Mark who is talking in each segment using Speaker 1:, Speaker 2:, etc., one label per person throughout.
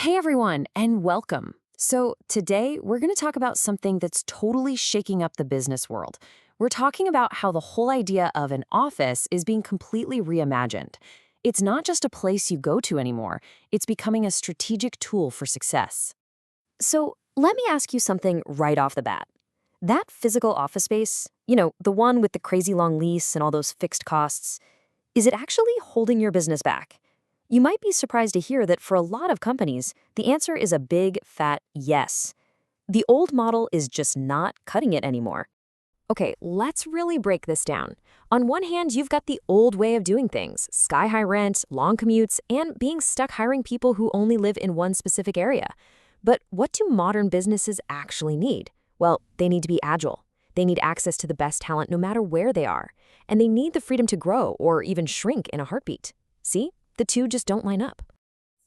Speaker 1: Hey everyone, and welcome. So, today we're going to talk about something that's totally shaking up the business world. We're talking about how the whole idea of an office is being completely reimagined. It's not just a place you go to anymore, it's becoming a strategic tool for success.
Speaker 2: So let me ask you something right off the bat. That physical office space, the one with the crazy long lease and all those fixed costs, is it actually holding your business back? You might be surprised to hear that for a lot of companies, the answer is a big, fat yes. The old model is just not cutting it anymore. Okay, let's really break this down. On one hand, you've got the old way of doing things, sky-high rent, long commutes, and being stuck hiring people who only live in one specific area. But what do modern businesses actually need? Well, they need to be agile. They need access to the best talent no matter where they are. And they need the freedom to grow or even shrink in a heartbeat. See? The two just don't line up.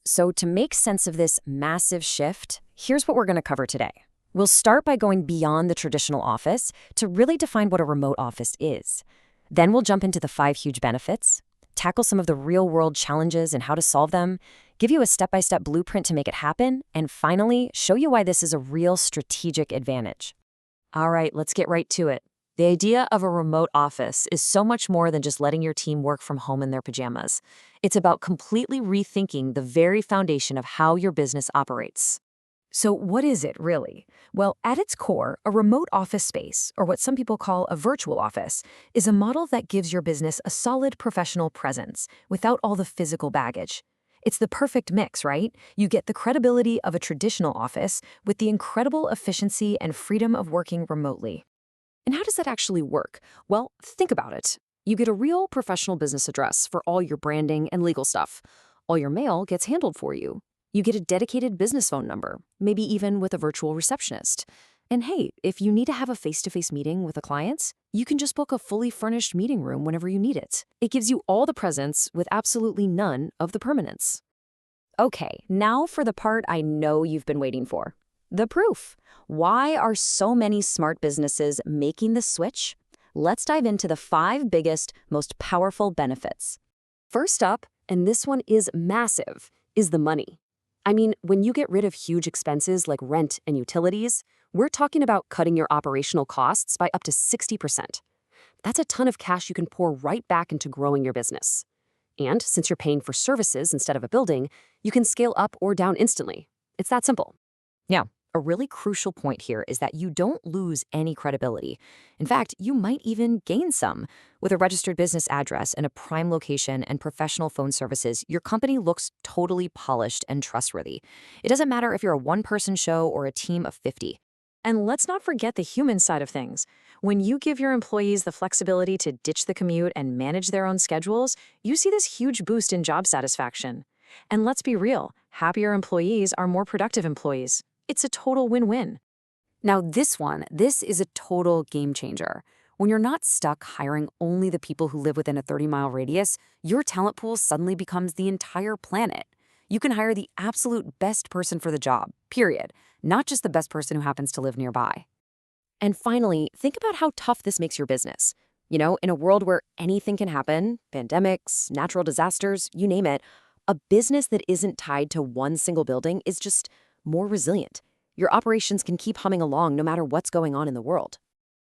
Speaker 1: So, to make sense of this massive shift, here's what we're going to cover today. We'll start by going beyond the traditional office to really define what a remote office is. Then we'll jump into the 5 huge benefits, tackle some of the real-world challenges and how to solve them, give you a step-by-step blueprint to make it happen, and finally, show you why this is a real strategic advantage. All right, let's get right to it. The idea of a remote office is so much more than just letting your team work from home in their pajamas. It's about completely rethinking the very foundation of how your business operates. So what is it really? Well, at its core, a remote office space, or what some people call a virtual office, is a model that gives your business a solid professional presence without all the physical baggage. It's the perfect mix, right? You get the credibility of a traditional office with the incredible efficiency and freedom of working remotely. And how does that actually work? Well, think about it. You get a real professional business address for all your branding and legal stuff. All your mail gets handled for you. You get a dedicated business phone number, maybe even with a virtual receptionist. And hey, if you need to have a face-to-face meeting with a client, you can just book a fully furnished meeting room whenever you need it. It gives you all the presence with absolutely none of the permanence. Okay, now for the part I know you've been waiting for. The proof. Why are so many smart businesses making the switch? Let's dive into the 5 biggest, most powerful benefits. First up, and this one is massive, is the money. I mean, when you get rid of huge expenses like rent and utilities, we're talking about cutting your operational costs by up to 60%. That's a ton of cash you can pour right back into growing your business. And since you're paying for services instead of a building, you can scale up or down instantly. It's that simple. Yeah. A really crucial point here is that you don't lose any credibility. In fact, you might even gain some. With a registered business address and a prime location and professional phone services, your company looks totally polished and trustworthy. It doesn't matter if you're a one-person show or a team of 50. And let's not forget the human side of things. When you give your employees the flexibility to ditch the commute and manage their own schedules, you see this huge boost in job satisfaction. And let's be real, happier employees are more productive employees. It's a total win-win. Now this is a total game changer. When you're not stuck hiring only the people who live within a 30-mile radius, your talent pool suddenly becomes the entire planet. You can hire the absolute best person for the job, period, not just the best person who happens to live nearby. And finally, think about how tough this makes your business. In a world where anything can happen, pandemics, natural disasters, you name it, a business that isn't tied to one single building is just more resilient. Your operations can keep humming along no matter what's going on in the world.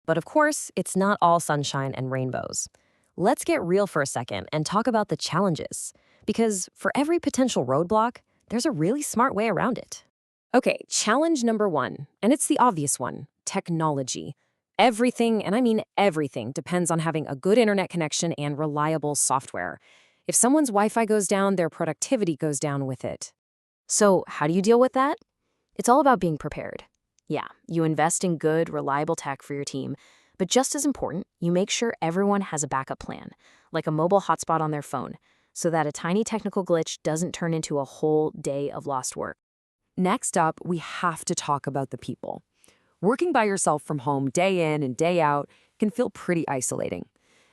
Speaker 1: But of course, it's not all sunshine and rainbows. Let's get real for a second and talk about the challenges. Because for every potential roadblock, there's a really smart way around it. Okay, challenge number 1, and it's the obvious one, technology. Everything, and I mean everything, depends on having a good internet connection and reliable software. If someone's Wi-Fi goes down, their productivity goes down with it. So how do you deal with that? It's all about being prepared. Yeah, you invest in good, reliable tech for your team, but just as important, you make sure everyone has a backup plan, like a mobile hotspot on their phone, so that a tiny technical glitch doesn't turn into a whole day of lost work. Next up, we have to talk about the people. Working by yourself from home day in and day out can feel pretty isolating.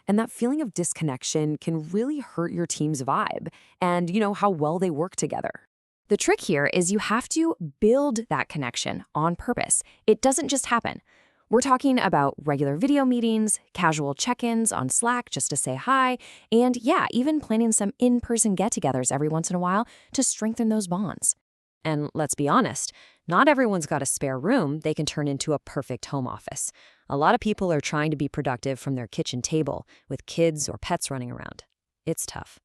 Speaker 1: And that feeling of disconnection can really hurt your team's vibe and, how well they work together. The trick here is you have to build that connection on purpose. It doesn't just happen. We're talking about regular video meetings, casual check-ins on Slack just to say hi, and yeah, even planning some in-person get-togethers every once in a while to strengthen those bonds. And let's be honest, not everyone's got a spare room they can turn into a perfect home office. A lot of people are trying to be productive from their kitchen table with kids or pets running around. It's tough.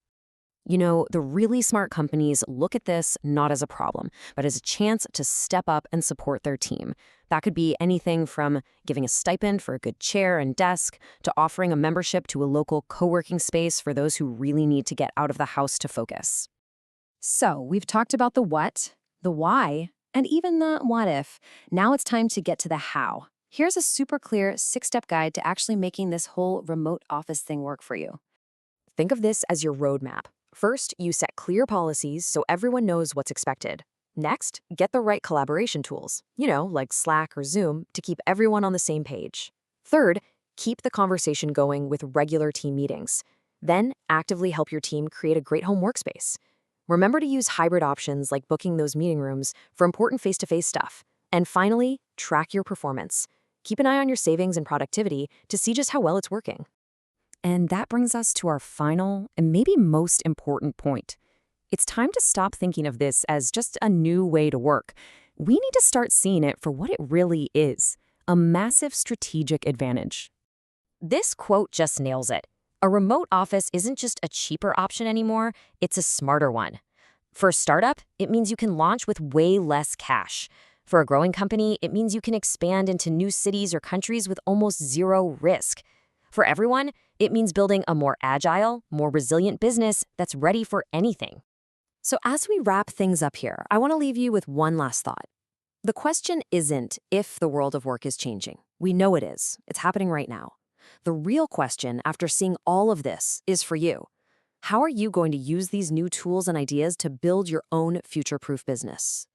Speaker 2: You know, the really smart companies look at this not as a problem, but as a chance to step up and support their team. That could be anything from giving a stipend for a good chair and desk to offering a membership to a local co-working space for those who really need to get out of the house to focus. So, we've talked about the what, the why, and even the what if. Now it's time to get to the how. Here's a super clear 6-step guide to actually making this whole remote office thing work for you. Think of this as your roadmap. First, you set clear policies so everyone knows what's expected. Next, get the right collaboration tools, like Slack or Zoom, to keep everyone on the same page. Third, keep the conversation going with regular team meetings. Then, actively help your team create a great home workspace. Remember to use hybrid options like booking those meeting rooms for important face-to-face stuff. And finally, track your performance. Keep an eye on your savings and productivity to see just how well it's working. And that brings us to our final and maybe most important point. It's time to stop thinking of this as just a new way to work. We need to start seeing it for what it really is, a massive strategic advantage. This quote just nails it. A remote office isn't just a cheaper option anymore, it's a smarter one. For a startup, it means you can launch with way less cash. For a growing company, it means you can expand into new cities or countries with almost zero risk. For everyone, it means building a more agile, more resilient business that's ready for anything. So as we wrap things up here, I want to leave you with one last thought. The question isn't if the world of work is changing. We know it is. It's happening right now. The real question, after seeing all of this, is for you. How are you going to use these new tools and ideas to build your own future-proof business?